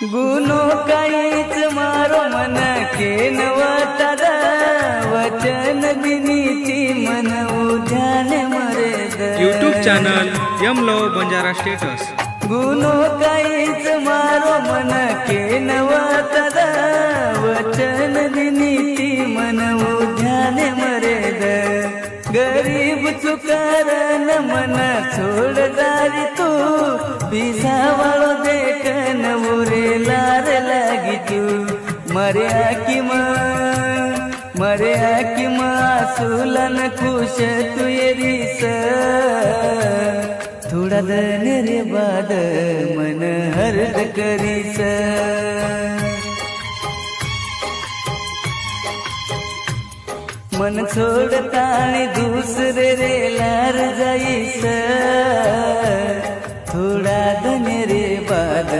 गुनो काहीच मारो मन के नवता वचन दिनीची मन उद्यान मरे यूट्यूब चॅनल यमलो बंजारा स्टेटस। गुनो काहीच मारो मन के नवता वचन दिनीची मन उद्यान मरे गरीब चुकारन मन छोड़ दारी तू पिसावाळो देखन उरे लार लागी तू मरे आकी आसुलन खुश तू येरीस थोड़ा दन रे बाद मन हर्द करीस मन छोड़तानी दूसरे रे लार जाईस थोड़ा दन रे बाद